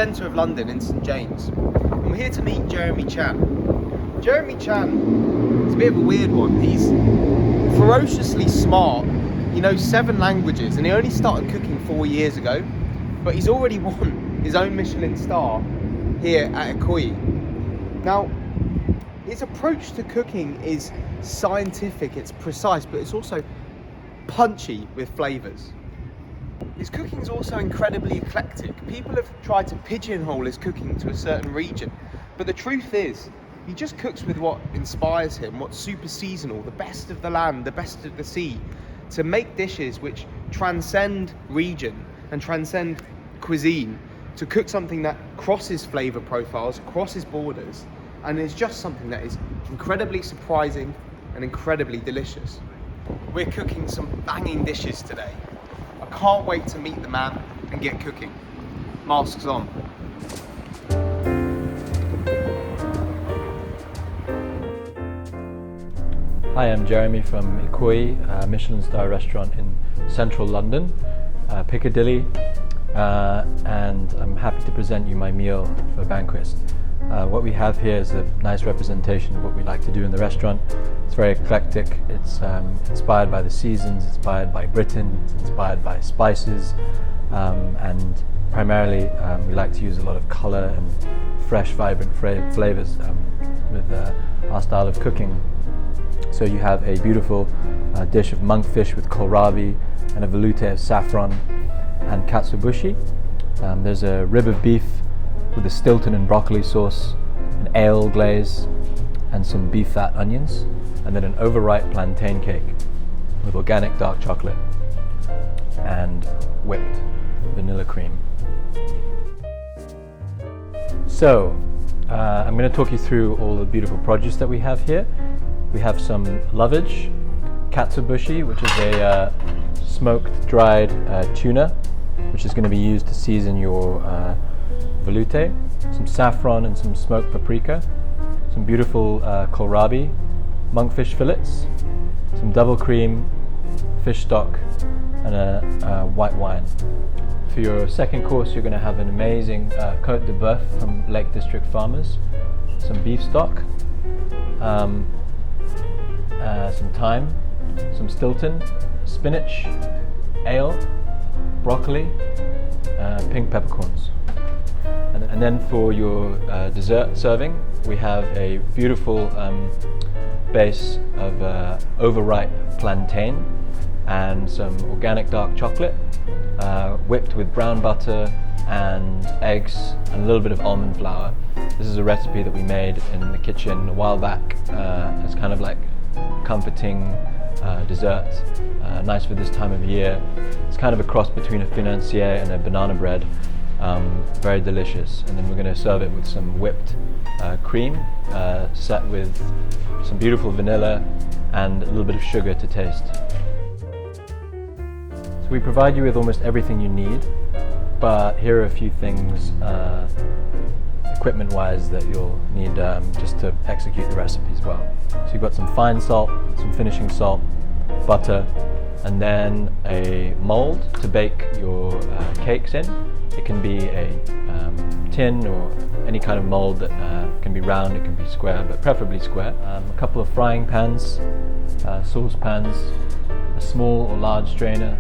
centre of London in St James. And we're here to meet Jeremy Chan. Jeremy Chan is a bit of a weird one. He's ferociously smart. He knows 7 languages and he only started cooking 4 years ago, but he's already won his own Michelin star here at Ikoyi. Now, his approach to cooking is scientific, it's precise, but it's also punchy with flavours. His cooking is also incredibly eclectic. People have tried to pigeonhole his cooking to a certain region, but the truth is, he just cooks with what inspires him, what's super seasonal, the best of the land, the best of the sea, to make dishes which transcend region and transcend cuisine, to cook something that crosses flavour profiles, crosses borders, and is just something that is incredibly surprising and incredibly delicious. We're cooking some banging dishes today. I can't wait to meet the man and get cooking. Masks on. Hi, I'm Jeremy from Ikoyi, a Michelin star restaurant in central London, Piccadilly, and I'm happy to present you my meal for Banquist. What we have here is a nice representation of what we like to do in the restaurant. It's very eclectic, it's inspired by the seasons, inspired by Britain, it's inspired by spices, and primarily we like to use a lot of colour and fresh, vibrant flavours with our style of cooking. So you have a beautiful dish of monkfish with kohlrabi and a velouté of saffron and katsuobushi. There's a rib of beef with a Stilton and broccoli sauce, an ale glaze, and some beef fat onions, and then an overripe plantain cake with organic dark chocolate and whipped vanilla cream. So, I'm going to talk you through all the beautiful produce that we have here. We have some lovage, katsuobushi, which is a smoked dried tuna, which is going to be used to season your velouté, some saffron and some smoked paprika, some beautiful kohlrabi, monkfish fillets, some double cream, fish stock, and a white wine. For your second course, you're going to have an amazing côte de bœuf from Lake District Farmers, some beef stock, some thyme, some Stilton, spinach, ale, broccoli, pink peppercorns. And then for your dessert serving, we have a beautiful base of overripe plantain and some organic dark chocolate, whipped with brown butter and eggs and a little bit of almond flour. This is a recipe that we made in the kitchen a while back. It's kind of like comforting dessert, nice for this time of year. It's kind of a cross between a financier and a banana bread. Very delicious. And then we're going to serve it with some whipped cream, set with some beautiful vanilla and a little bit of sugar to taste. So we provide you with almost everything you need, but here are a few things equipment-wise that you'll need just to execute the recipes well. So you've got some fine salt, some finishing salt, butter, and then a mold to bake your cakes in. It can be a tin or any kind of mold that can be round, it can be square, but preferably square. A couple of frying pans, saucepans, a small or large strainer,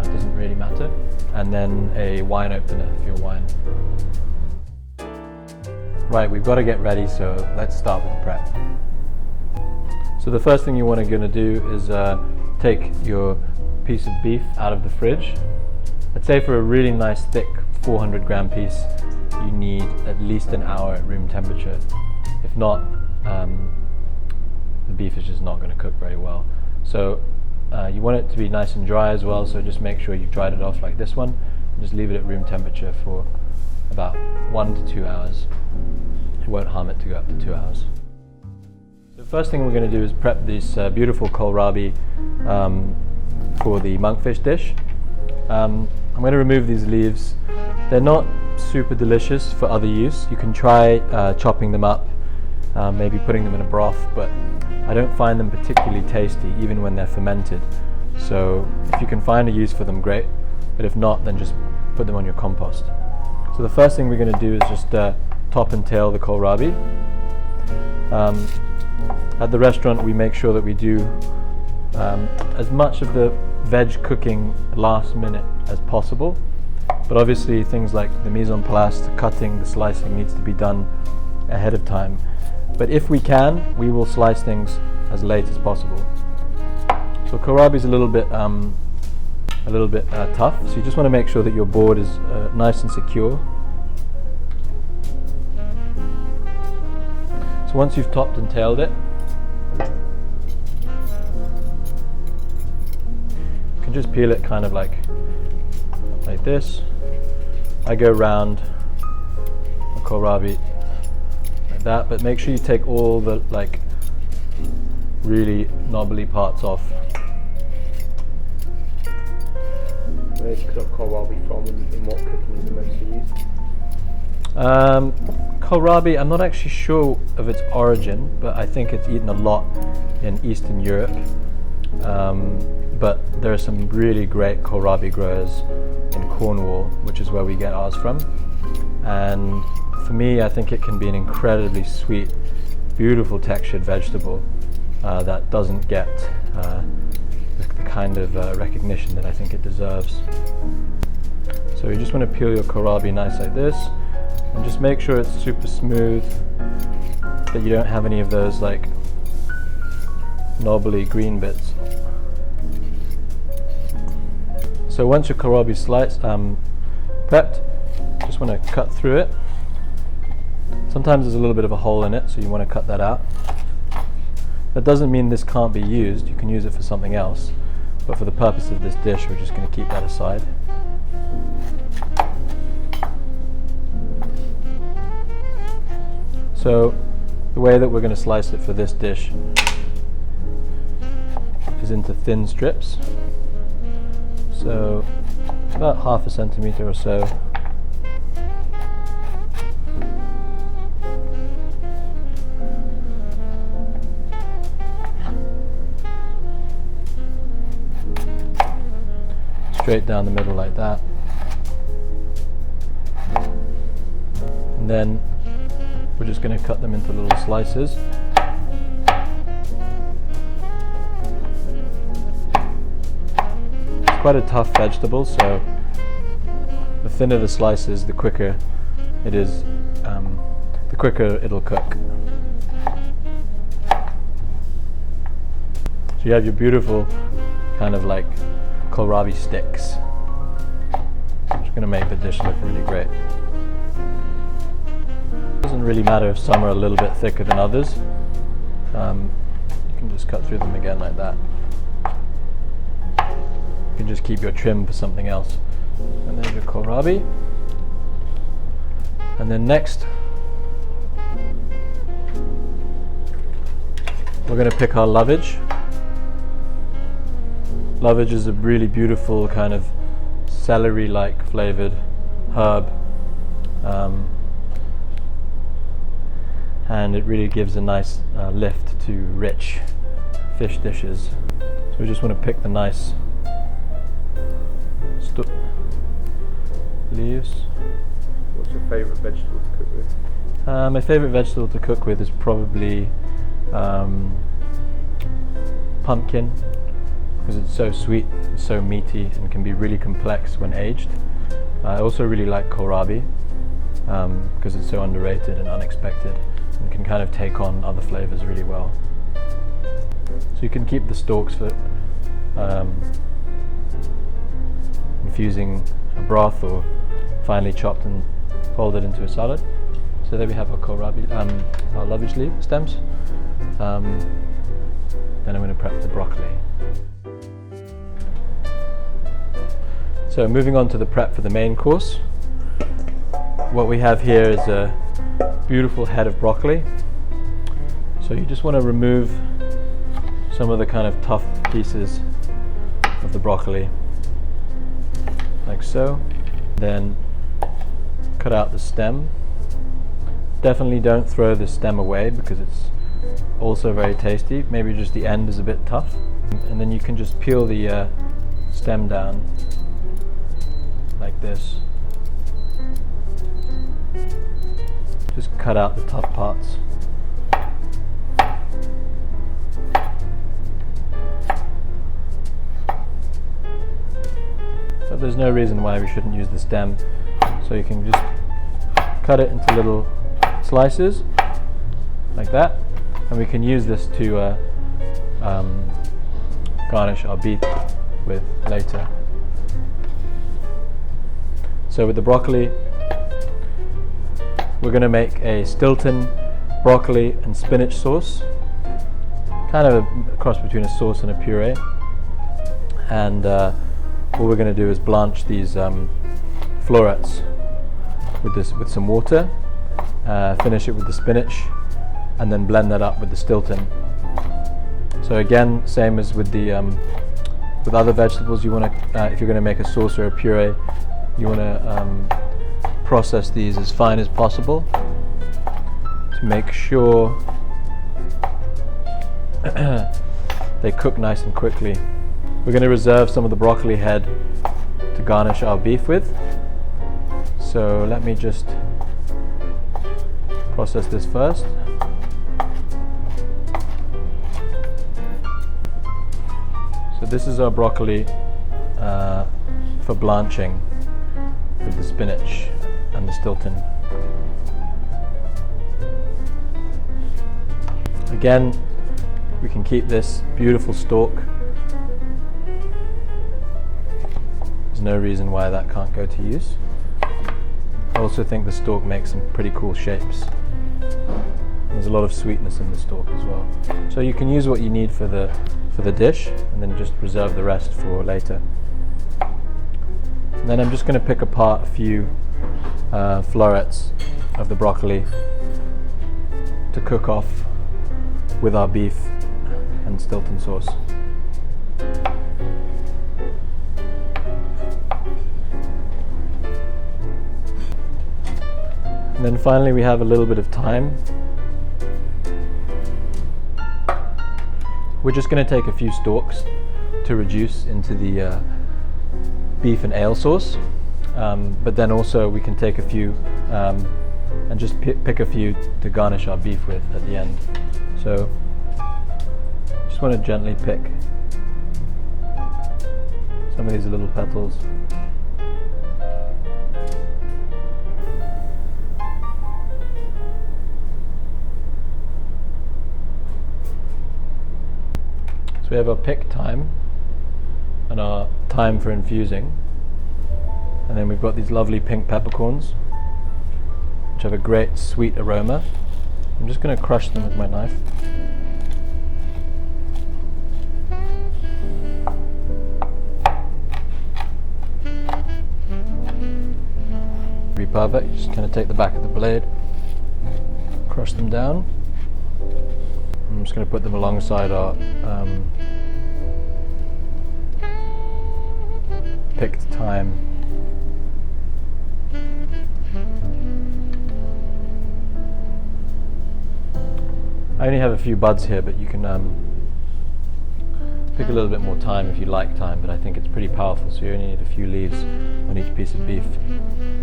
doesn't really matter, and then a wine opener for your wine. Right, we've got to get ready, so let's start with the prep. So the first thing you want to do is take your piece of beef out of the fridge. I'd say for a really nice thick 400 gram piece, you need at least an hour at room temperature. If not, the beef is just not going to cook very well. So you want it to be nice and dry as well, so just make sure you've dried it off like this one. And just leave it at room temperature for about 1 to 2 hours. It won't harm it to go up to 2 hours. So the first thing we're going to do is prep this beautiful kohlrabi for the monkfish dish. I'm going to remove these leaves. They're not super delicious for other use. You can try chopping them up, maybe putting them in a broth, but I don't find them particularly tasty even when they're fermented. So if you can find a use for them, great, but if not, then just put them on your compost. So the first thing we're going to do is just top and tail the kohlrabi. At the restaurant we make sure that we do as much of the veg cooking last minute as possible, but obviously things like the mise en place, the cutting, the slicing needs to be done ahead of time. But if we can, we will slice things as late as possible. So kohlrabi is a little bit tough, so you just want to make sure that your board is nice and secure. So once you've topped and tailed it, you can just peel it kind of like this. I go around the kohlrabi like that, but make sure you take all the like really knobbly parts off. Where is kohlrabi from, and in what cooking is it mostly used? Kohlrabi, I'm not actually sure of its origin, but I think it's eaten a lot in Eastern Europe. But there are some really great kohlrabi growers in Cornwall, which is where we get ours from. And for me, I think it can be an incredibly sweet, beautiful textured vegetable that doesn't get the kind of recognition that I think it deserves. So you just want to peel your kohlrabi nice like this, and just make sure it's super smooth, that you don't have any of those like knobbly green bits. So once your kohlrabi is sliced, prepped, just want to cut through it. Sometimes there's a little bit of a hole in it, so you want to cut that out. That doesn't mean this can't be used. You can use it for something else, but for the purpose of this dish, we're just going to keep that aside. So the way that we're going to slice it for this dish is into thin strips. So about 1/2 centimeter or so. Straight down the middle like that. And then we're just going to cut them into little slices. It's quite a tough vegetable, so the thinner the slices, the quicker it is, the quicker it'll cook. So you have your beautiful kind of like kohlrabi sticks, which is going to make the dish look really great. It doesn't really matter if some are a little bit thicker than others. You can just cut through them again like that. You can just keep your trim for something else. And there's your kohlrabi. And then next, we're going to pick our lovage. Lovage is a really beautiful kind of celery-like flavored herb, and it really gives a nice lift to rich fish dishes. So we just want to pick the nice leaves. What's your favourite vegetable to cook with? My favourite vegetable to cook with is probably pumpkin, because it's so sweet, it's so meaty, and can be really complex when aged. I also really like kohlrabi because it's so underrated and unexpected, and can kind of take on other flavors really well. So you can keep the stalks for infusing a broth, or finely chopped and folded into a salad. So there we have our kohlrabi, our lovage leaf stems. Then I'm going to prep the broccoli. So moving on to the prep for the main course. What we have here is a beautiful head of broccoli. So you just want to remove some of the kind of tough pieces of the broccoli, like so. Then cut out the stem. Definitely don't throw the stem away because it's also very tasty. Maybe just the end is a bit tough. And then you can just peel the stem down like this. Just cut out the tough parts. But there's no reason why we shouldn't use the stem. So you can just cut it into little slices like that, and we can use this to garnish our beef with later. So with the broccoli, we're going to make a Stilton broccoli and spinach sauce, kind of a cross between a sauce and a puree. And what we're going to do is blanch these florets with some water, finish it with the spinach, and then blend that up with the Stilton. So again, same as with the with other vegetables, you want to if you're going to make a sauce or a puree, you want to process these as fine as possible to make sure they cook nice and quickly. We're going to reserve some of the broccoli head to garnish our beef with. So let me just process this first. So this is our broccoli for blanching with the spinach and the Stilton. Again, we can keep this beautiful stalk. There's no reason why that can't go to use. I also think the stalk makes some pretty cool shapes. There's a lot of sweetness in the stalk as well. So you can use what you need for the dish, and then just reserve the rest for later. And then I'm just going to pick apart a few florets of the broccoli to cook off with our beef and Stilton sauce. And then finally we have a little bit of thyme. We're just going to take a few stalks to reduce into the beef and ale sauce, but then also we can take a few and just pick a few to garnish our beef with at the end. So just want to gently pick some of these little petals. So we have our pick time and our time for infusing, and then we've got these lovely pink peppercorns which have a great sweet aroma. I'm just going to crush them with my knife. Be perfect. You're just going to take the back of the blade, crush them down. I'm just going to put them alongside our picked thyme. I only have a few buds here, but you can pick a little bit more thyme if you like thyme, but I think it's pretty powerful, so you only need a few leaves on each piece of beef. And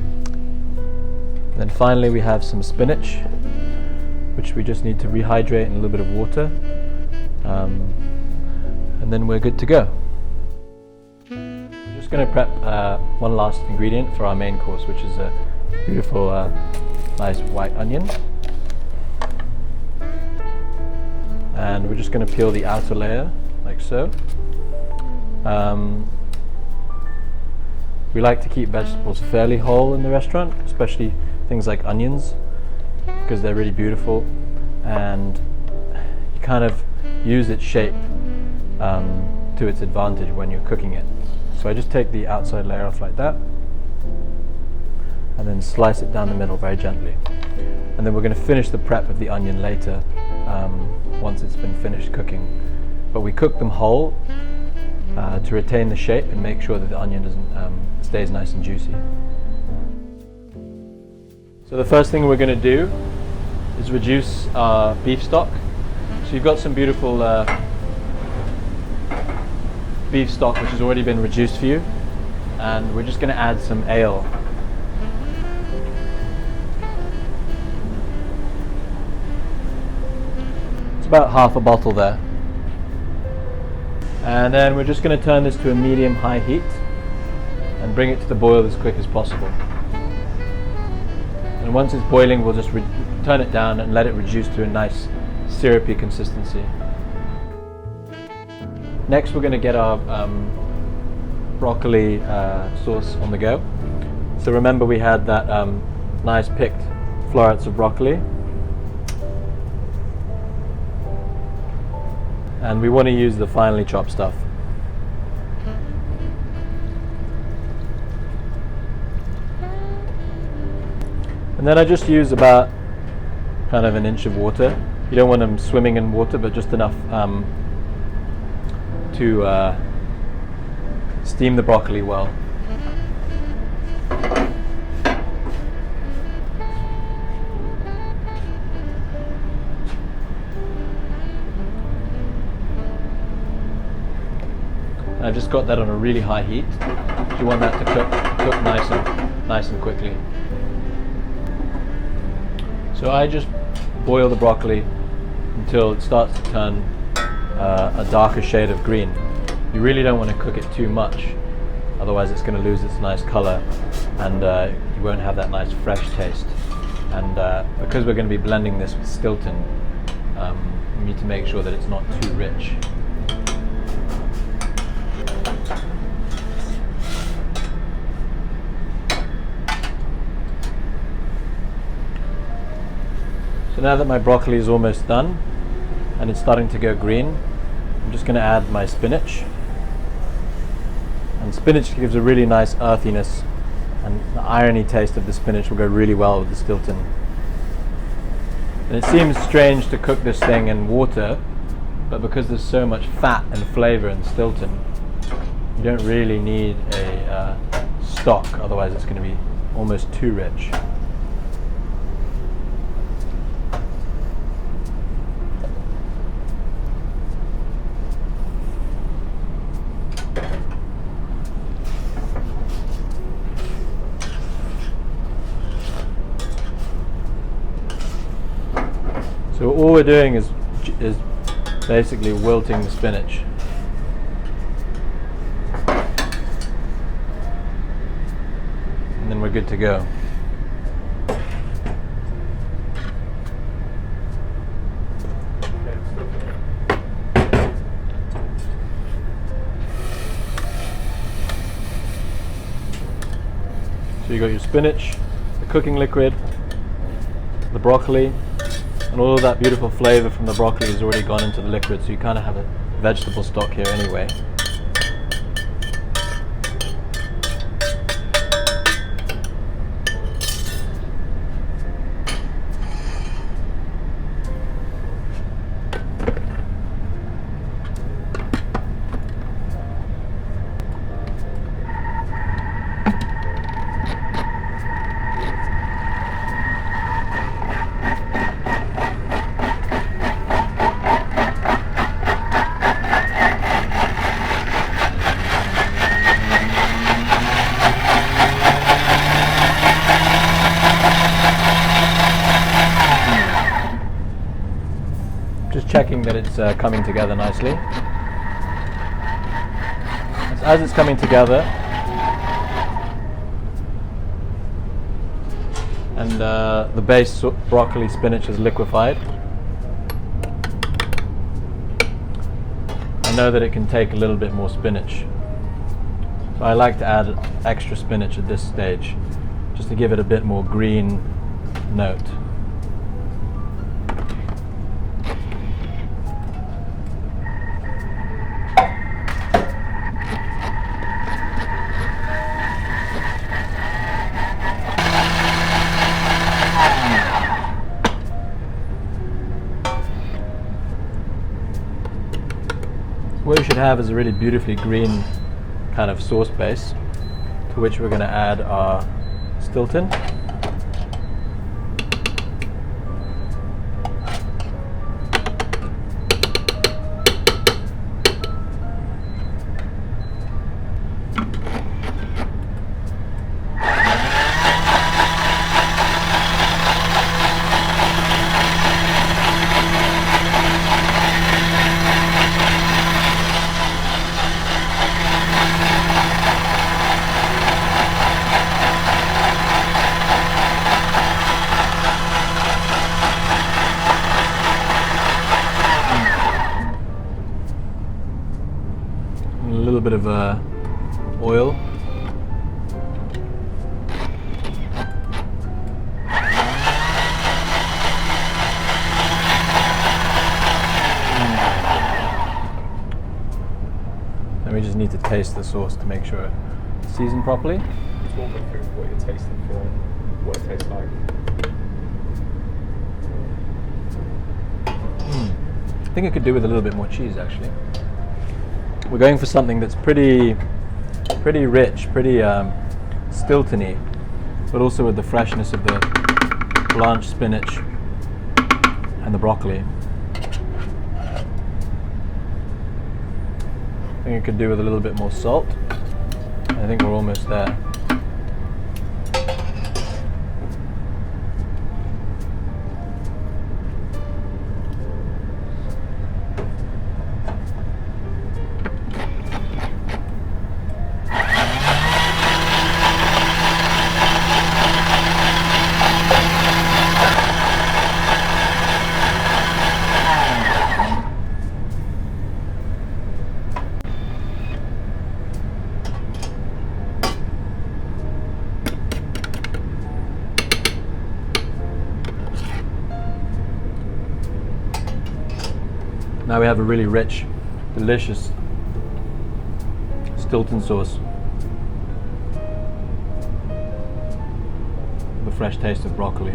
then finally we have some spinach, which we just need to rehydrate in a little bit of water, and then we're good to go. We're just going to prep one last ingredient for our main course, which is a beautiful nice white onion. And we're just going to peel the outer layer like so. We like to keep vegetables fairly whole in the restaurant, especially things like onions, because they're really beautiful and you kind of use its shape to its advantage when you're cooking it. So I just take the outside layer off like that and then slice it down the middle very gently. And then we're going to finish the prep of the onion later once it's been finished cooking. But we cook them whole to retain the shape and make sure that the onion stays nice and juicy. So the first thing we're going to do is reduce our beef stock. So you've got some beautiful beef stock which has already been reduced for you, and we're just going to add some ale. It's about half a bottle there. And then we're just going to turn this to a medium-high heat and bring it to the boil as quick as possible. And once it's boiling, we'll just turn it down and let it reduce to a nice syrupy consistency. Next, we're going to get our broccoli sauce on the go. So remember, we had that nice picked florets of broccoli. And we want to use the finely chopped stuff. And then I just use about kind of an inch of water. You don't want them swimming in water, but just enough to steam the broccoli well. I've just got that on a really high heat. You want that to cook nice and quickly. So I just boil the broccoli until it starts to turn a darker shade of green. You really don't want to cook it too much, otherwise it's going to lose its nice color and you won't have that nice fresh taste. And because we're going to be blending this with Stilton, we need to make sure that it's not too rich. So now that my broccoli is almost done and it's starting to go green, I'm just going to add my spinach. And spinach gives a really nice earthiness, and the irony taste of the spinach will go really well with the Stilton. And it seems strange to cook this thing in water, but because there's so much fat and flavor in Stilton, you don't really need a stock, otherwise it's going to be almost too rich. So all we're doing is basically wilting the spinach. And then we're good to go. So you got your spinach, the cooking liquid, the broccoli, and all of that beautiful flavor from the broccoli has already gone into the liquid, so you kind of have a vegetable stock here anyway. Just checking that it's coming together nicely. As it's coming together, and the base broccoli spinach is liquefied, I know that it can take a little bit more spinach. So I like to add extra spinach at this stage, just to give it a bit more green note. What you should have is a really beautifully green kind of sauce base, to which we're going to add our Stilton. bit of oil. And we just need to taste the sauce to make sure it's seasoned properly. Talk me through what you're tasting for, what it tastes like. I think it could do with a little bit more cheese, actually. We're going for something that's pretty rich, pretty Stiltony, but also with the freshness of the blanched spinach and the broccoli. I think it could do with a little bit more salt. I think we're almost there. Now we have a really rich, delicious Stilton sauce. The fresh taste of broccoli.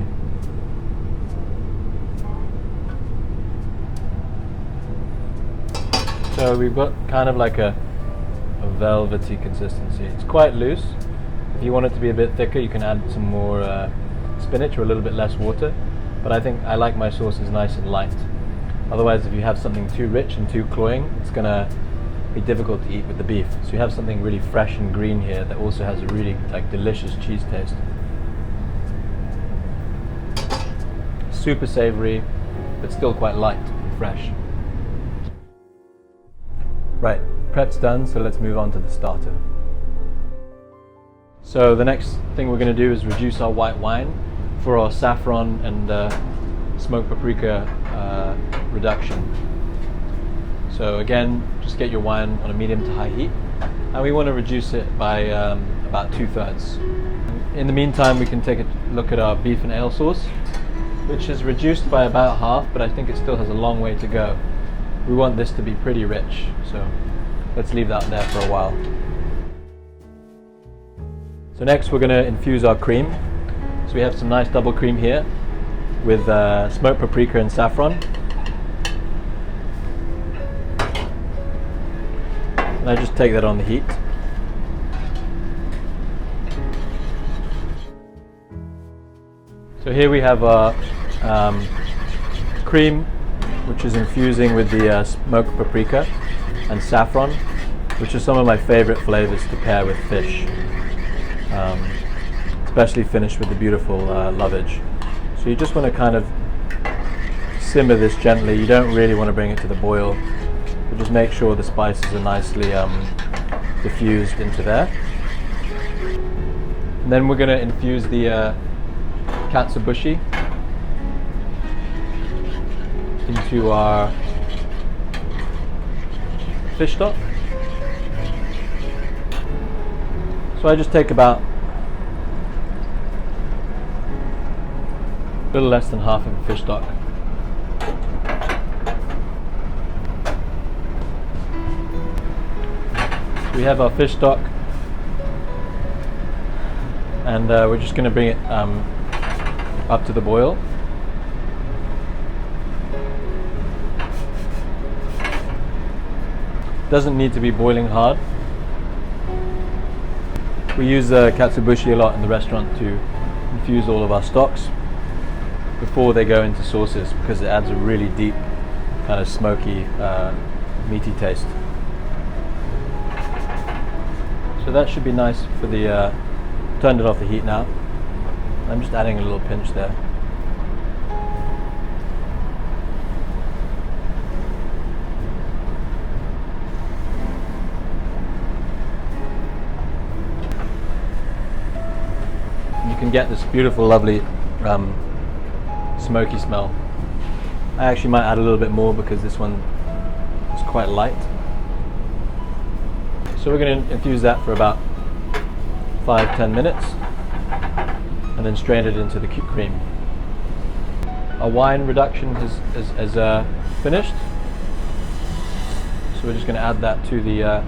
So we've got kind of like a velvety consistency. It's quite loose. If you want it to be a bit thicker, you can add some more spinach or a little bit less water. But I think I like my sauces nice and light. Otherwise, if you have something too rich and too cloying, it's gonna be difficult to eat with the beef. So you have something really fresh and green here that also has a really delicious cheese taste. Super savory, but still quite light and fresh. Right, prep's done, so let's move on to the starter. So the next thing we're gonna do is reduce our white wine for our saffron and smoked paprika reduction. So again, just get your wine on a medium to high heat, and we want to reduce it by about 2/3. In the meantime, we can take a look at our beef and ale sauce, which is reduced by about half, but I think it still has a long way to go. We want this to be pretty rich, so let's leave that there for a while. So next we're going to infuse our cream. So we have some nice double cream here with smoked paprika and saffron. And I just take that on the heat. So here we have our cream, which is infusing with the smoked paprika and saffron, which are some of my favorite flavors to pair with fish, especially finished with the beautiful lovage. So you just want to kind of simmer this gently. You don't really want to bring it to the boil, but just make sure the spices are nicely diffused into there. And then we're going to infuse the katsuobushi into our fish stock. So I just take about a little less than half of the fish stock. We have our fish stock, and we're just going to bring it up to the boil. Doesn't need to be boiling hard. We use katsuobushi a lot in the restaurant to infuse all of our stocks before they go into sauces, because it adds a really deep kind of smoky, meaty taste. So that should be nice for the, turned it off the heat now. I'm just adding a little pinch there. You can get this beautiful, lovely smoky smell. I actually might add a little bit more because this one is quite light. So we're going to infuse that for about 5-10 minutes and then strain it into the cream. Our wine reduction is finished, so we're just going to add that to the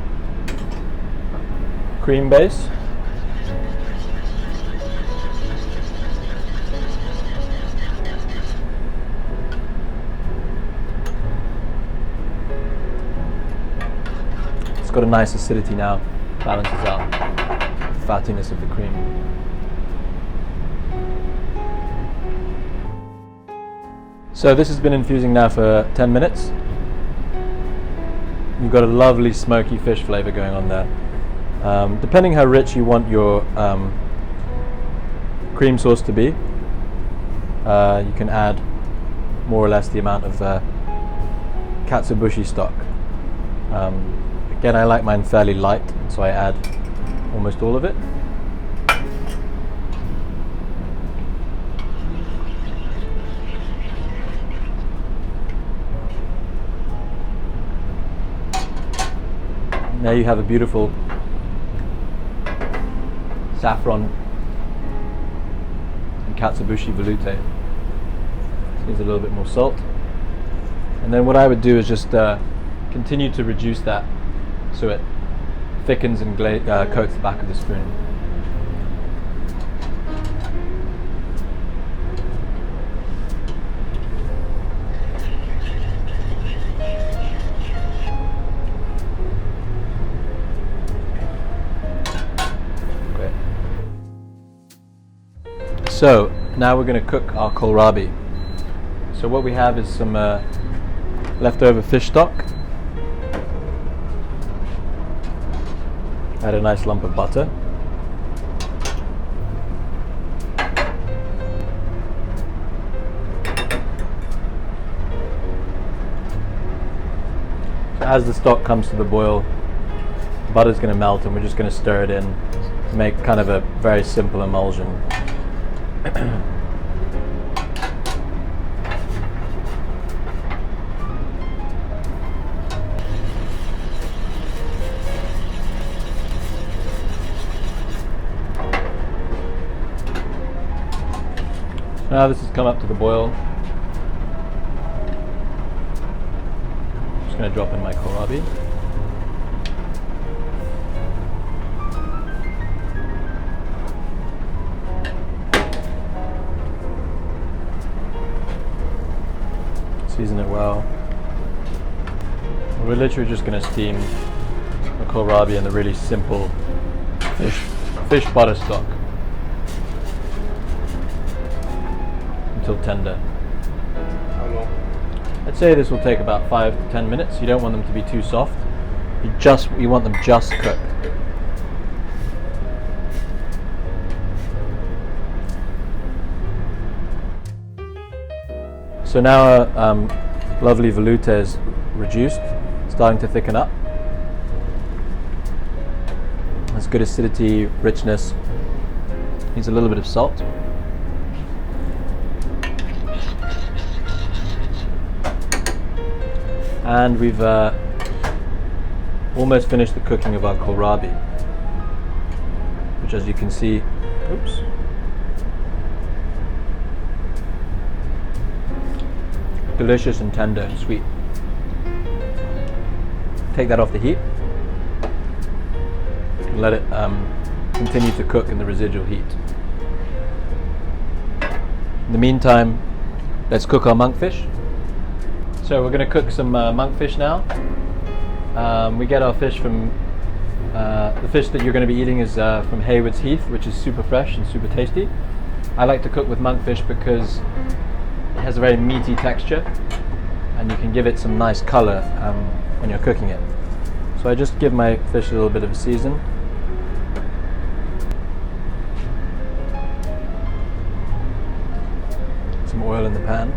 cream base. It's got a nice acidity now, balances out the fattiness of the cream. So this has been infusing now for 10 minutes. You've got a lovely smoky fish flavor going on there. Depending how rich you want your cream sauce to be, you can add more or less the amount of katsuobushi stock. Again, I like mine fairly light, so I add almost all of it. Now you have a beautiful saffron and katsuobushi velouté. Needs a little bit more salt. And then what I would do is just continue to reduce that so it thickens and coats the back of the spoon. So now we're going to cook our kohlrabi. So what we have is some leftover fish stock. Add a nice lump of butter. So as the stock comes to the boil, the butter's going to melt and we're just going to stir it in to make kind of a very simple emulsion. So now this has come up to the boil. I'm just going to drop in my kohlrabi. Season it well. We're literally just going to steam the kohlrabi in the really simple fish butter stock until tender. How long? I'd say this will take about 5 to 10 minutes. You don't want them to be too soft. You want them just cooked. So now our lovely velouté is reduced, starting to thicken up. Has good acidity, richness. Needs a little bit of salt. And we've almost finished the cooking of our kohlrabi, which, as you can see, delicious and tender and sweet. Take that off the heat and let it continue to cook in the residual heat. In the meantime, let's cook our monkfish. So we're going to cook some monkfish now. We get our fish from the fish that you're going to be eating is from Hayward's Heath, which is super fresh and super tasty. I like to cook with monkfish because it has a very meaty texture and you can give it some nice color when you're cooking it. So I just give my fish a little bit of a season. Some oil in the pan.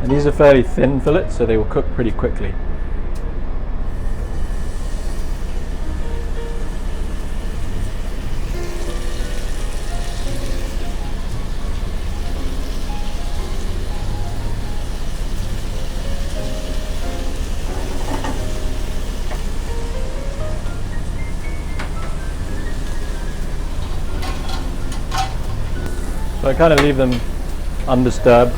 And these are fairly thin fillets, so they will cook pretty quickly. I kind of leave them undisturbed.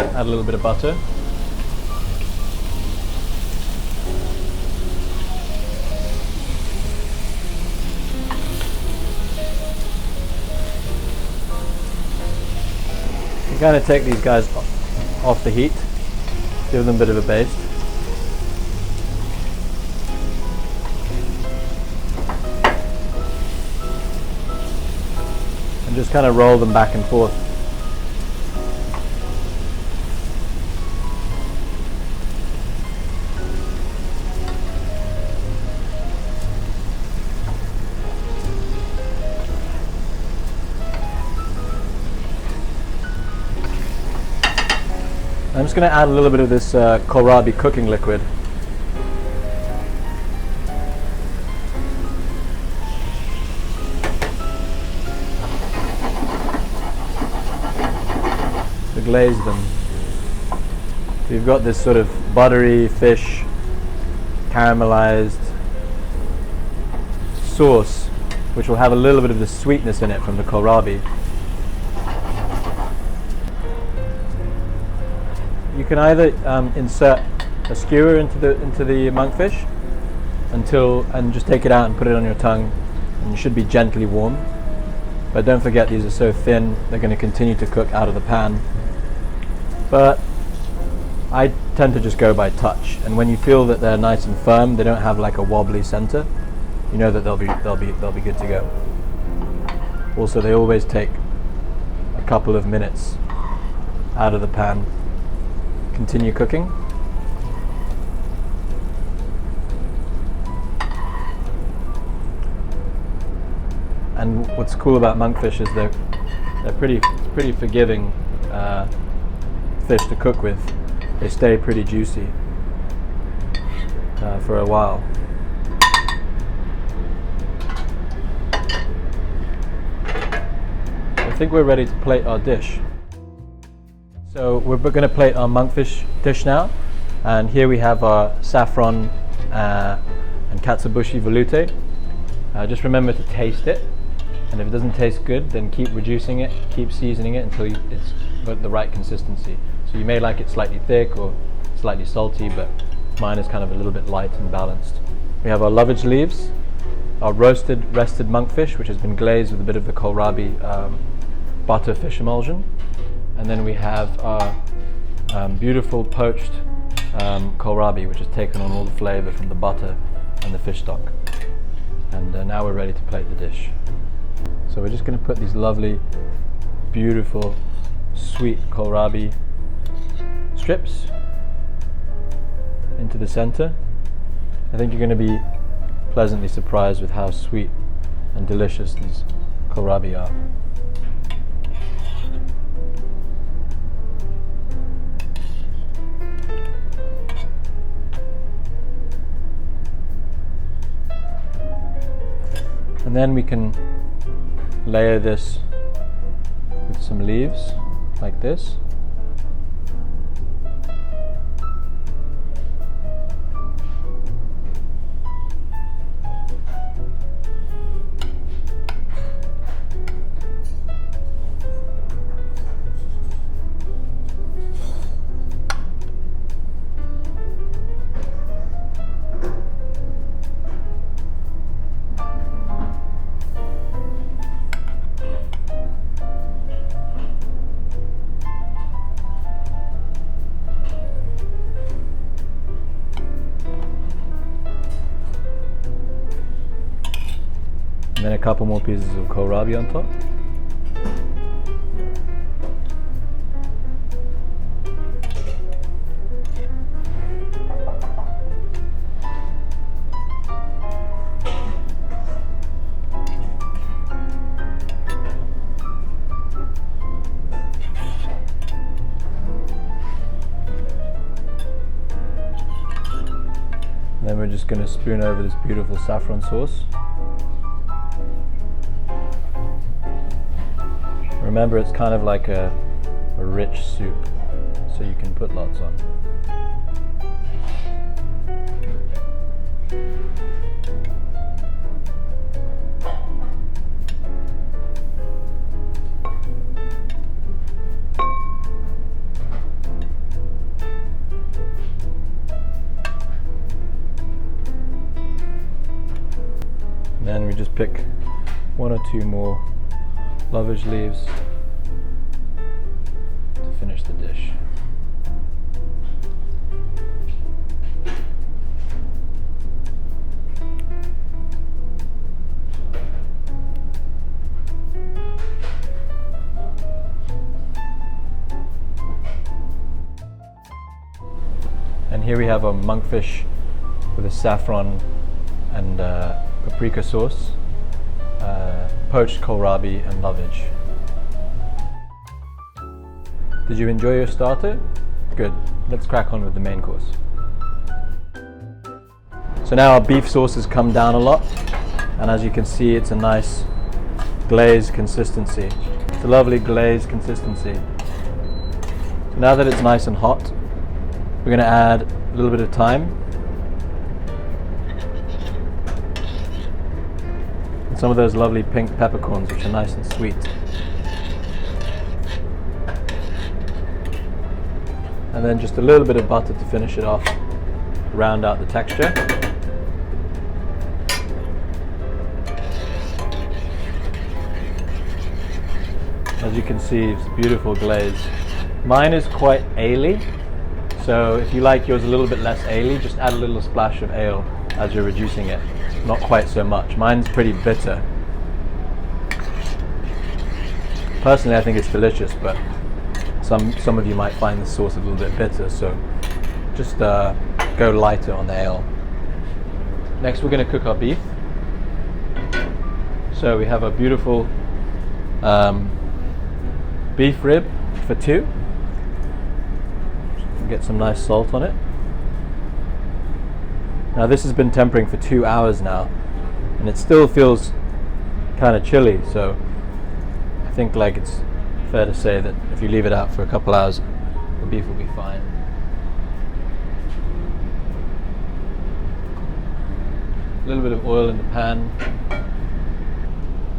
Add a little bit of butter. You kind of take these guys off the heat, give them a bit of a baste. And just kind of roll them back and forth. I'm just going to add a little bit of this kohlrabi cooking liquid. To glaze them. So you've got this sort of buttery fish, caramelized sauce, which will have a little bit of the sweetness in it from the kohlrabi. You can either insert a skewer into the monkfish and just take it out and put it on your tongue, and you should be gently warm. But don't forget, these are so thin, they're going to continue to cook out of the pan. But I tend to just go by touch, and when you feel that they're nice and firm, they don't have like a wobbly center, you know that they'll be good to go. Also, they always take a couple of minutes out of the pan. Continue cooking. And what's cool about monkfish is they're pretty forgiving fish to cook with. They stay pretty juicy for a while. I think we're ready to plate our dish. So we're going to plate our monkfish dish now, and here we have our saffron and katsuobushi velouté. Just remember to taste it, and if it doesn't taste good, then keep reducing it, keep seasoning it until it's got the right consistency. So you may like it slightly thick or slightly salty, but mine is kind of a little bit light and balanced. We have our lovage leaves, our rested monkfish, which has been glazed with a bit of the kohlrabi butter fish emulsion. And then we have our beautiful poached kohlrabi, which has taken on all the flavor from the butter and the fish stock. And now we're ready to plate the dish. So we're just going to put these lovely, beautiful, sweet kohlrabi strips into the center. I think you're going to be pleasantly surprised with how sweet and delicious these kohlrabi are. And then we can layer this with some leaves like this. And then a couple more pieces of kohlrabi on top. And then we're just going to spoon over this beautiful saffron sauce. Remember, it's kind of like a rich soup, so you can put lots on. then we just pick 1 or 2 more lovage leaves to finish the dish. And here we have a monkfish with a saffron and paprika sauce, poached kohlrabi and lovage. Did you enjoy your starter? Good. Let's crack on with the main course. So now our beef sauce has come down a lot, and as you can see, it's a nice glazed consistency. It's a lovely glazed consistency. So now that it's nice and hot, we're going to add a little bit of thyme and some of those lovely pink peppercorns, which are nice and sweet. And then just a little bit of butter to finish it off, round out the texture. As you can see, it's beautiful glaze. Mine is quite ale-y. So if you like yours a little bit less ale, just add a little splash of ale as you're reducing it. Not quite so much. Mine's pretty bitter. Personally, I think it's delicious, but some of you might find the sauce a little bit bitter, so just go lighter on the ale. Next, we're going to cook our beef. So we have a beautiful beef rib for 2. Get some nice salt on it. Now this has been tempering for 2 hours now, and it still feels kind of chilly, so I think like it's fair to say that if you leave it out for a couple hours, the beef will be fine. A little bit of oil in the pan.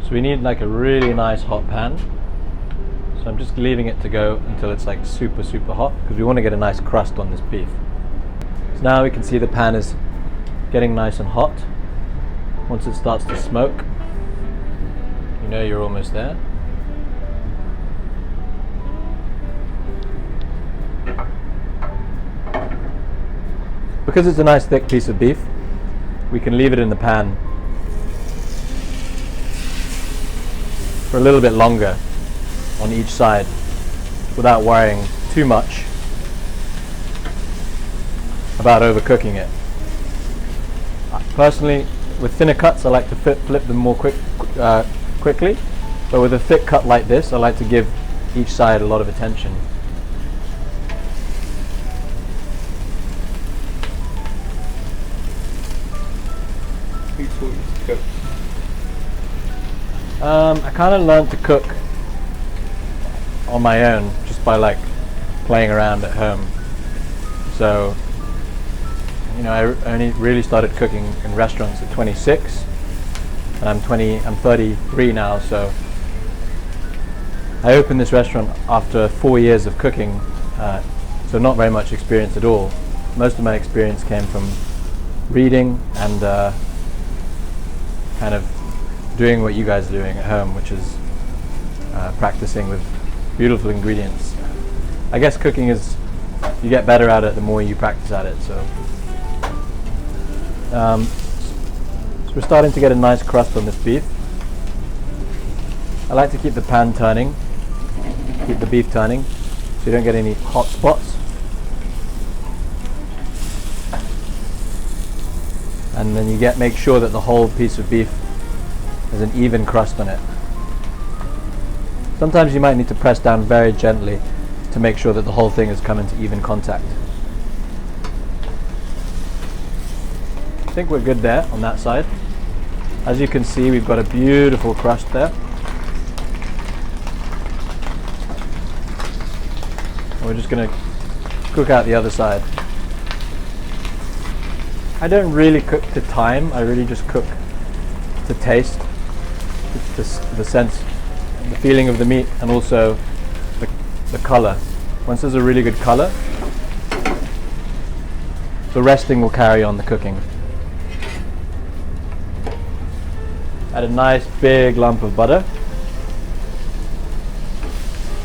So we need like a really nice hot pan. So I'm just leaving it to go until it's like super hot, because we want to get a nice crust on this beef. So now we can see the pan is getting nice and hot. Once it starts to smoke, you know you're almost there. Because it's a nice thick piece of beef, we can leave it in the pan for a little bit longer on each side without worrying too much about overcooking it. Personally, with thinner cuts I like to flip them more quickly, but with a thick cut like this I like to give each side a lot of attention. Who taught you to cook? I kind of learned to cook on my own, just by like playing around at home. So, you know, I only really started cooking in restaurants at 26, and I'm 33 now. So I opened this restaurant after 4 years of cooking, so not very much experience at all. Most of my experience came from reading and kind of doing what you guys are doing at home, which is practicing with beautiful ingredients. I guess cooking is, you get better at it the more you practice at it. So we're starting to get a nice crust on this beef. I like to keep the pan turning, keep the beef turning, so you don't get any hot spots. And then make sure that the whole piece of beef has an even crust on it. Sometimes you might need to press down very gently to make sure that the whole thing has come into even contact. I think we're good there on that side. As you can see, we've got a beautiful crust there. And we're just going to cook out the other side. I don't really cook to time, I really just cook to taste, the sense, the feeling of the meat, and also the color. Once there's a really good color, the resting will carry on the cooking. add a nice big lump of butter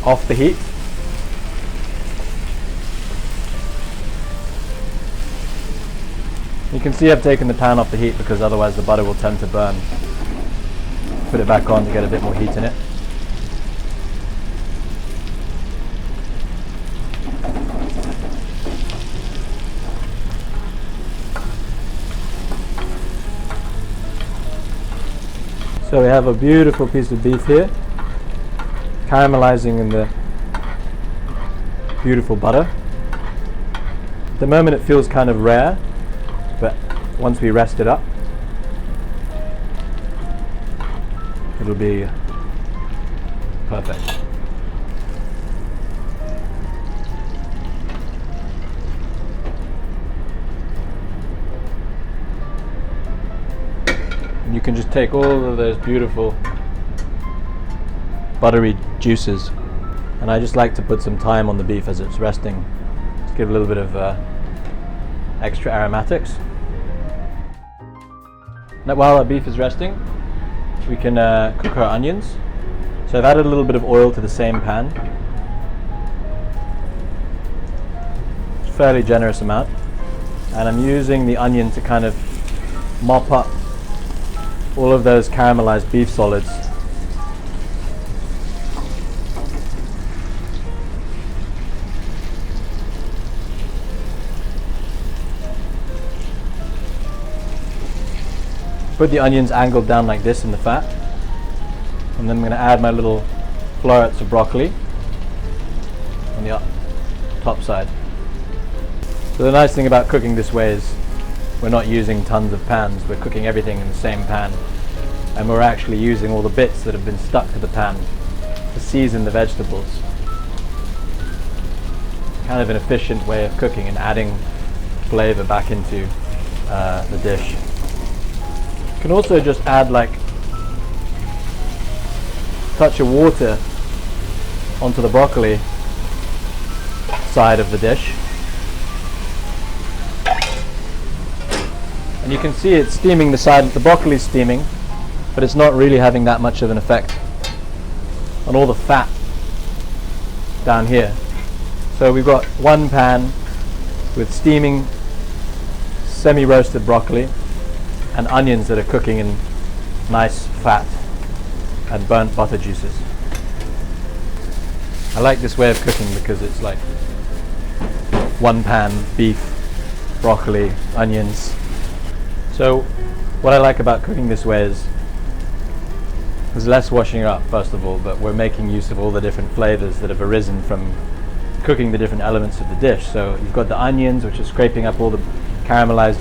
off the heat. You can see I've taken the pan off the heat because otherwise the butter will tend to burn. Put it back on to get a bit more heat in it. So we have a beautiful piece of beef here, caramelizing in the beautiful butter. At the moment it feels kind of rare, but once we rest it up, it'll be perfect. And you can just take all of those beautiful buttery juices, and I just like to put some thyme on the beef as it's resting, just give a little bit of extra aromatics. Now, while our beef is resting, we can cook our onions. So I've added a little bit of oil to the same pan, it's a fairly generous amount, and I'm using the onion to kind of mop up all of those caramelized beef solids. Put the onions angled down like this in the fat, and then I'm going to add my little florets of broccoli on the top side. So the nice thing about cooking this way is we're not using tons of pans, we're cooking everything in the same pan, and we're actually using all the bits that have been stuck to the pan to season the vegetables. Kind of an efficient way of cooking and adding flavor back into the dish. You can also just add like a touch of water onto the broccoli side of the dish. And you can see it's steaming the side, the broccoli is steaming, but it's not really having that much of an effect on all the fat down here. So we've got one pan with steaming semi-roasted broccoli and onions that are cooking in nice fat and burnt butter juices. I like this way of cooking because it's like one pan, beef, broccoli, onions. So what I like about cooking this way is there's less washing up, first of all, but we're making use of all the different flavors that have arisen from cooking the different elements of the dish. So you've got the onions, which are scraping up all the caramelized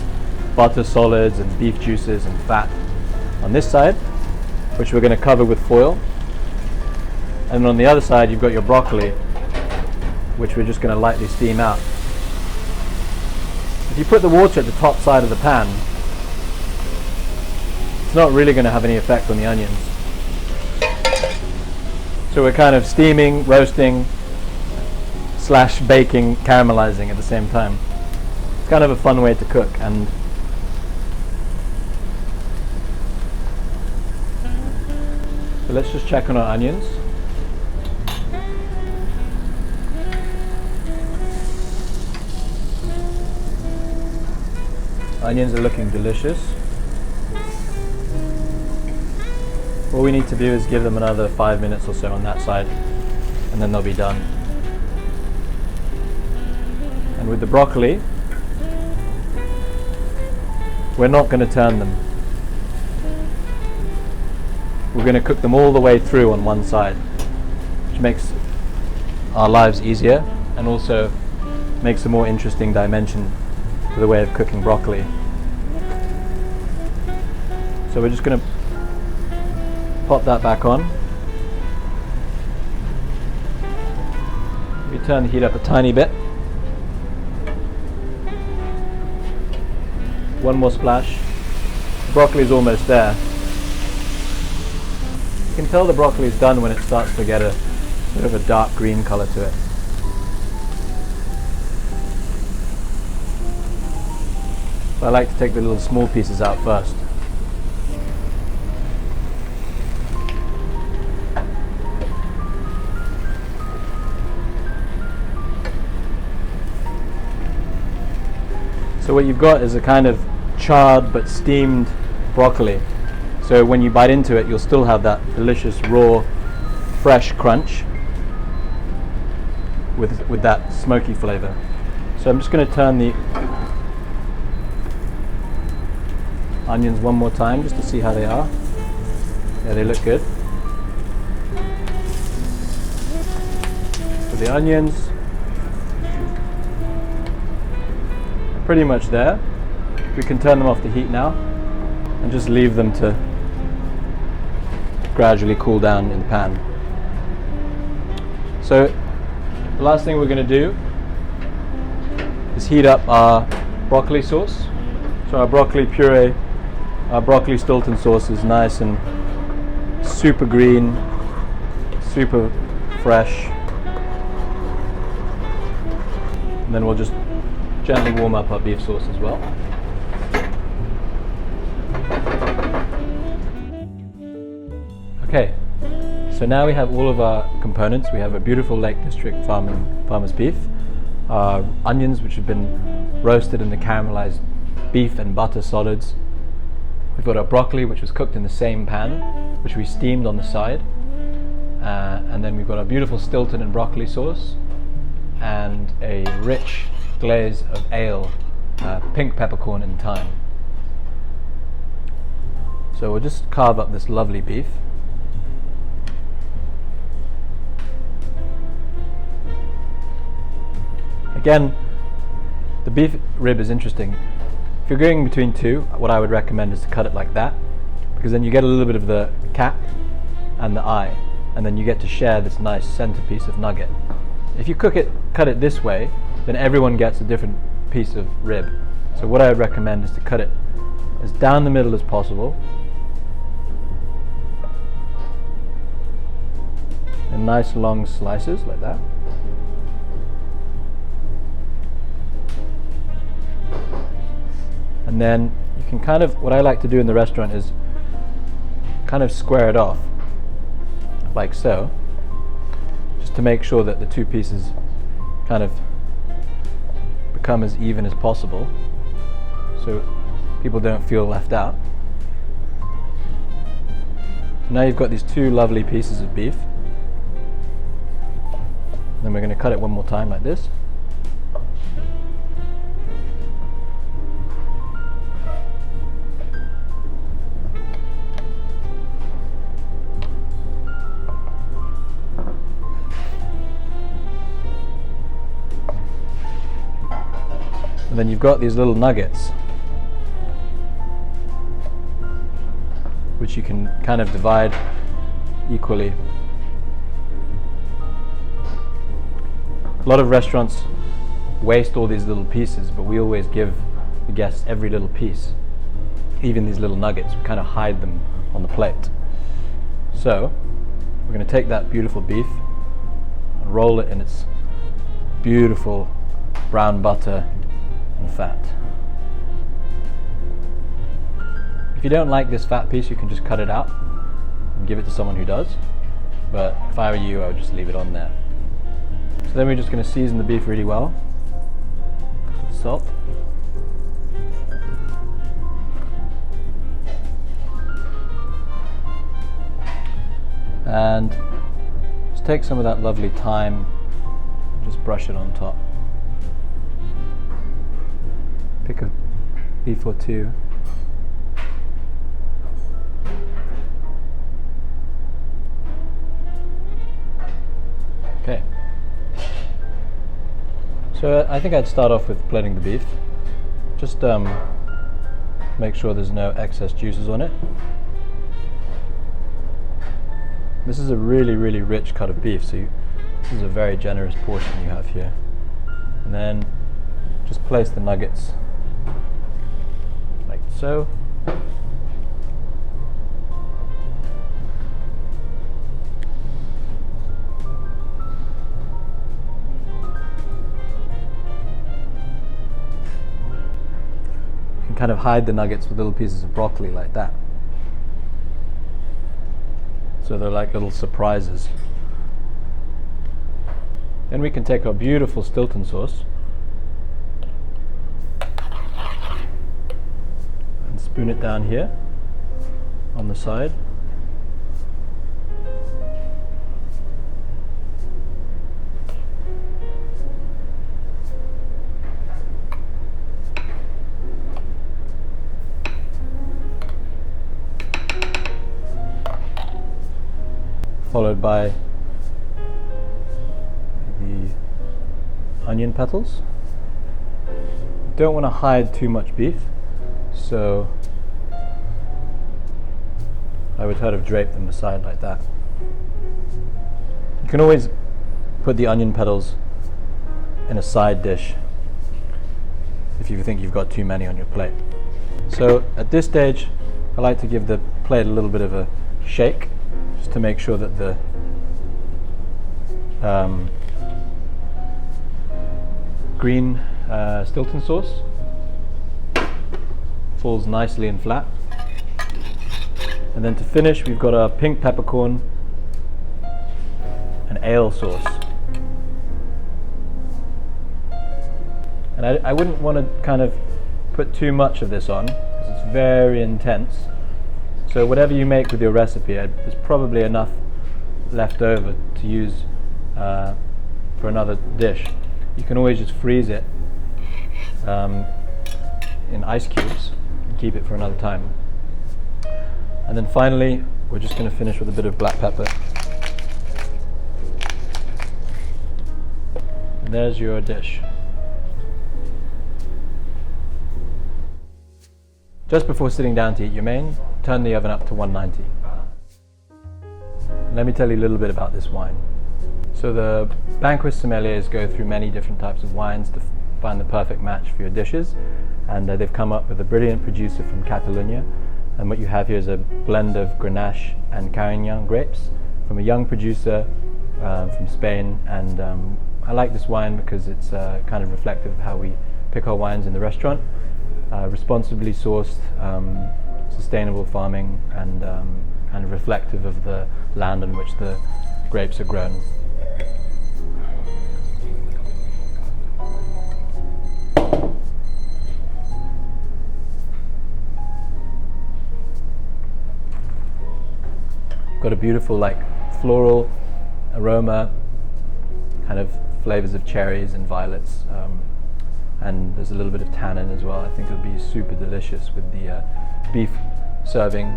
butter solids and beef juices and fat on this side, which we're going to cover with foil. And on the other side you've got your broccoli, which we're just going to lightly steam out. If you put the water at the top side of the pan, it's not really going to have any effect on the onions. So we're kind of steaming, roasting, slash baking, caramelizing at the same time. It's kind of a fun way to cook. And so let's just check on our onions. Onions are looking delicious. All we need to do is give them another 5 minutes or so on that side, and then they'll be done. And with the broccoli, we're not going to turn them. We're going to cook them all the way through on one side, which makes our lives easier and also makes a more interesting dimension to the way of cooking broccoli. So we're just going to pop that back on. We turn the heat up a tiny bit. One more splash. The broccoli is almost there. You can tell the broccoli is done when it starts to get a bit of a dark green color to it. So I like to take the little small pieces out first. what you've got is a kind of charred but steamed broccoli. So when you bite into it, you'll still have that delicious raw, fresh crunch with that smoky flavor. So I'm just going to turn the onions one more time just to see how they are. Yeah, they look good. So the onions are pretty much there. We can turn them off the heat now and just leave them to gradually cool down in the pan. So the last thing we're going to do is heat up our broccoli sauce. So our broccoli puree, our broccoli Stilton sauce is nice and super green, super fresh. And then we'll just gently warm up our beef sauce as well. Okay, so now we have all of our components. We have a beautiful Lake District farmer's beef, onions which have been roasted in the caramelized beef and butter solids. We've got our broccoli which was cooked in the same pan, which we steamed on the side. And then we've got our beautiful Stilton and broccoli sauce and a rich glaze of ale, pink peppercorn and thyme. So we'll just carve up this lovely beef. Again, the beef rib is interesting. If you're going between two, what I would recommend is to cut it like that, because then you get a little bit of the cap and the eye, and then you get to share this nice centerpiece of nugget. If you cut it this way, then everyone gets a different piece of rib. So what I would recommend is to cut it as down the middle as possible, in nice long slices like that. And then you can kind of, what I like to do in the restaurant is kind of square it off like so, just to make sure that the two pieces kind of become as even as possible so people don't feel left out. So now you've got these two lovely pieces of beef. Then we're going to cut it one more time like this. And then you've got these little nuggets which you can kind of divide equally. A lot of restaurants waste all these little pieces, but we always give the guests every little piece, even these little nuggets. We kind of hide them on the plate. So we're going to take that beautiful beef and roll it in its beautiful brown butter and fat. If you don't like this fat piece, you can just cut it out and give it to someone who does, but if I were you, I would just leave it on there. So then we're just going to season the beef really well with salt. And just take some of that lovely thyme, just brush it on top. Pick a leaf or two. Okay. So I think I'd start off with plating the beef. Just make sure there's no excess juices on it. This is a really, really rich cut of beef, so this is a very generous portion you have here. And then just place the nuggets like so. You can kind of hide the nuggets with little pieces of broccoli like that. So they're like little surprises. Then we can take our beautiful Stilton sauce spoon it down here on the side. Followed by the onion petals. Don't want to hide too much beef, so I would sort of drape them aside like that. You can always put the onion petals in a side dish if you think you've got too many on your plate. So at this stage, I like to give the plate a little bit of a shake, just to make sure that the green Stilton sauce falls nicely and flat. And then to finish, we've got our pink peppercorn and ale sauce. And I wouldn't want to kind of put too much of this on, because it's very intense. So whatever you make with your recipe, there's probably enough left over to use for another dish. You can always just freeze it in ice cubes and keep it for another time. And then finally, we're just going to finish with a bit of black pepper. And there's your dish. Just before sitting down to eat your main, turn the oven up to 190. Let me tell you a little bit about this wine. So the Banquist sommeliers go through many different types of wines to find the perfect match for your dishes, and they've come up with a brilliant producer from Catalonia. And what you have here is a blend of Grenache and Carignan grapes from a young producer from Spain. And I like this wine because it's kind of reflective of how we pick our wines in the restaurant. Responsibly sourced, sustainable farming, and kind of reflective of the land on which the grapes are grown. Got a beautiful floral aroma, kind of flavors of cherries and violets, and there's a little bit of tannin as well. I think it'll be super delicious with the beef serving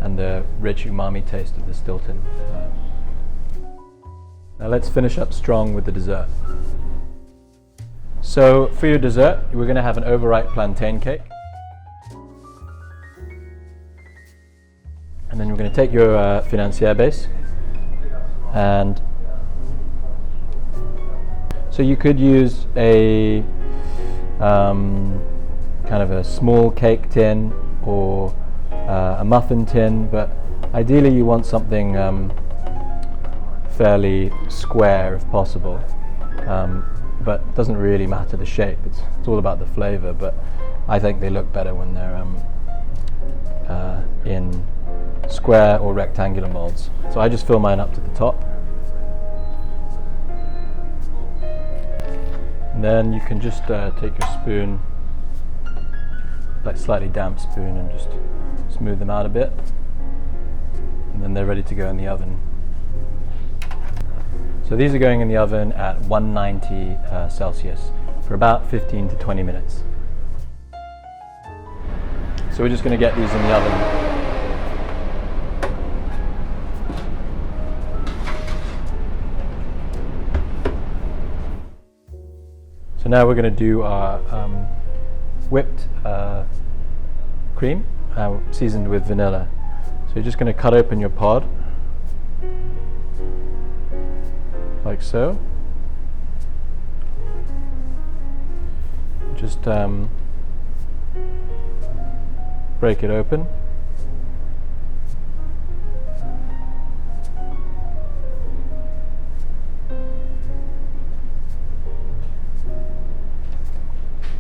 and the rich umami taste of the Stilton. Now let's finish up strong with the dessert. So for your dessert, we're going to have an overripe plantain cake. And then we're going to take your financière base, and so you could use a kind of a small cake tin or a muffin tin, but ideally you want something fairly square if possible, but it doesn't really matter the shape, it's all about the flavor, but I think they look better when they're in square or rectangular molds. So I just fill mine up to the top. And then you can just take your spoon, slightly damp spoon, and just smooth them out a bit. And then they're ready to go in the oven. So these are going in the oven at 190 Celsius for about 15 to 20 minutes. So we're just going to get these in the oven. So now we're going to do our whipped cream, seasoned with vanilla. So you're just going to cut open your pod, like so. Just break it open.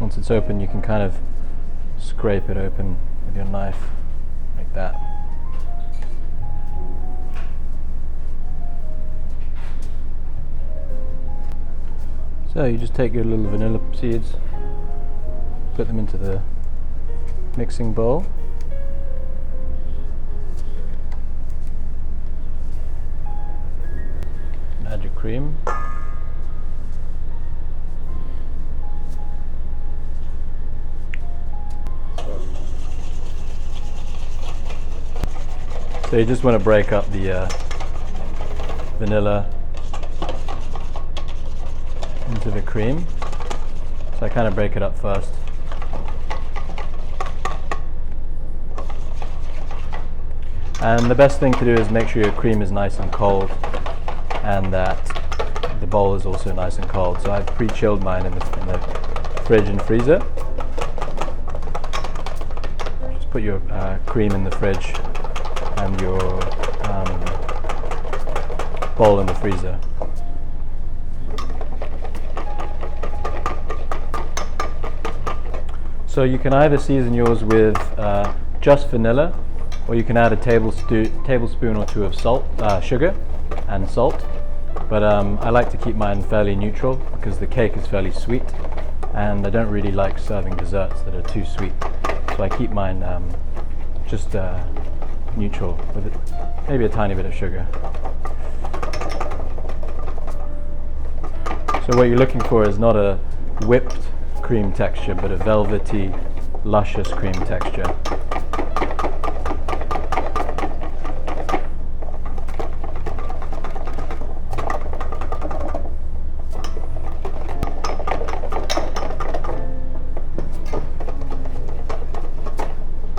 Once it's open, you can kind of scrape it open with your knife, like that. So you just take your little vanilla seeds, put them into the mixing bowl, cream. So you just want to break up the vanilla into the cream. So I kind of break it up first. And the best thing to do is make sure your cream is nice and cold and that the bowl is also nice and cold. So I've pre-chilled mine in the fridge and freezer. Just put your cream in the fridge and your bowl in the freezer. So you can either season yours with just vanilla, or you can add a tablespoon or two of sugar and salt. But I like to keep mine fairly neutral because the cake is fairly sweet, and I don't really like serving desserts that are too sweet. So I keep mine just neutral with maybe a tiny bit of sugar. So what you're looking for is not a whipped cream texture, but a velvety, luscious cream texture.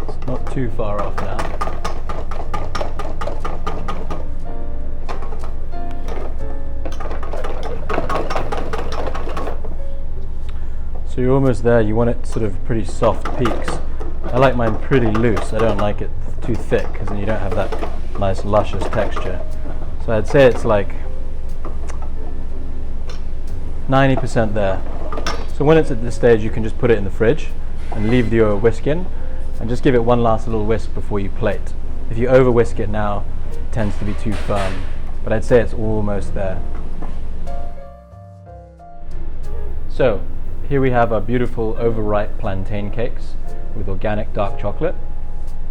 It's not too far off now. So you're almost there. You want it sort of pretty soft peaks. I like mine pretty loose. I don't like it too thick because then you don't have that nice luscious texture. So I'd say it's like 90% there. So when it's at this stage, you can just put it in the fridge and leave your whisk in and just give it one last little whisk before you plate. If you over whisk it now, it tends to be too firm, but I'd say it's almost there. So here we have our beautiful overripe plantain cakes with organic dark chocolate,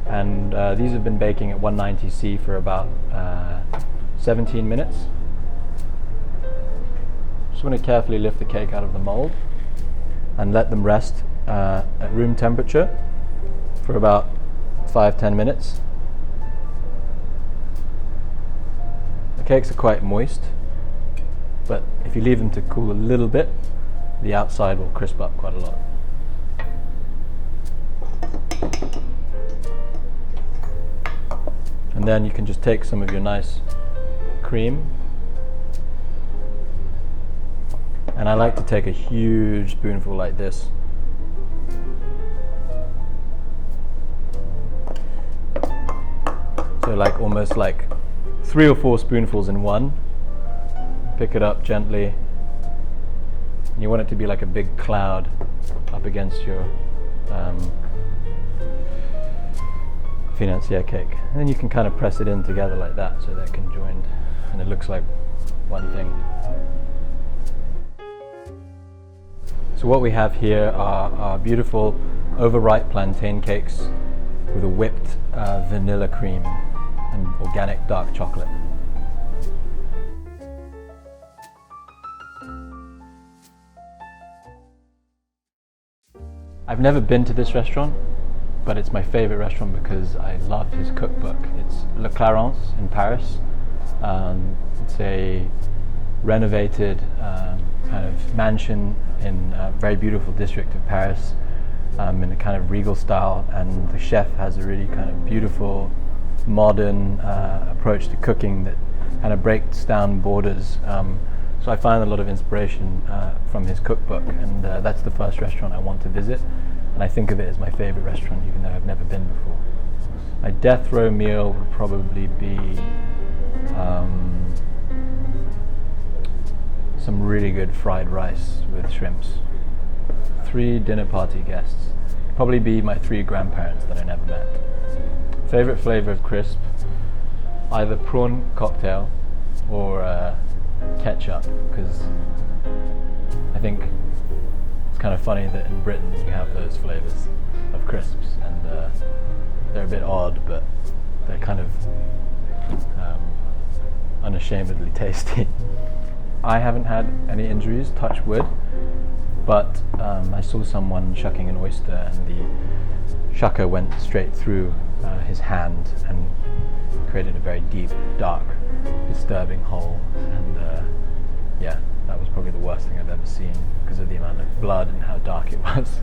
and these have been baking at 190°C for about 17 minutes. Just want to carefully lift the cake out of the mold and let them rest at room temperature for about 5-10 minutes. The cakes are quite moist, but if you leave them to cool a little bit, the outside will crisp up quite a lot. And then you can just take some of your nice cream, and I like to take a huge spoonful like this. So like almost like 3 or 4 spoonfuls in one. Pick it up gently. You want it to be like a big cloud up against your financier cake. And then you can kind of press it in together like that so they're conjoined and it looks like one thing. So what we have here are our beautiful overripe plantain cakes with a whipped vanilla cream and organic dark chocolate. I've never been to this restaurant, but it's my favorite restaurant because I love his cookbook. It's Le Clarence in Paris. It's a renovated kind of mansion in a very beautiful district of Paris, in a kind of regal style, and the chef has a really kind of beautiful, modern approach to cooking that kind of breaks down borders. So I find a lot of inspiration from his cookbook, and that's the first restaurant I want to visit, and I think of it as my favorite restaurant even though I've never been before. My death row meal would probably be some really good fried rice with shrimps. 3 dinner party guests. Probably be my 3 grandparents that I never met. Favorite flavor of crisp? Either prawn cocktail or ketchup, because I think it's kind of funny that in Britain you have those flavors of crisps, and they're a bit odd, but they're kind of unashamedly tasty. I haven't had any injuries, touch wood, but I saw someone shucking an oyster and the shucker went straight through his hand and created a very deep, dark, disturbing hole. And yeah, that was probably the worst thing I've ever seen because of the amount of blood and how dark it was.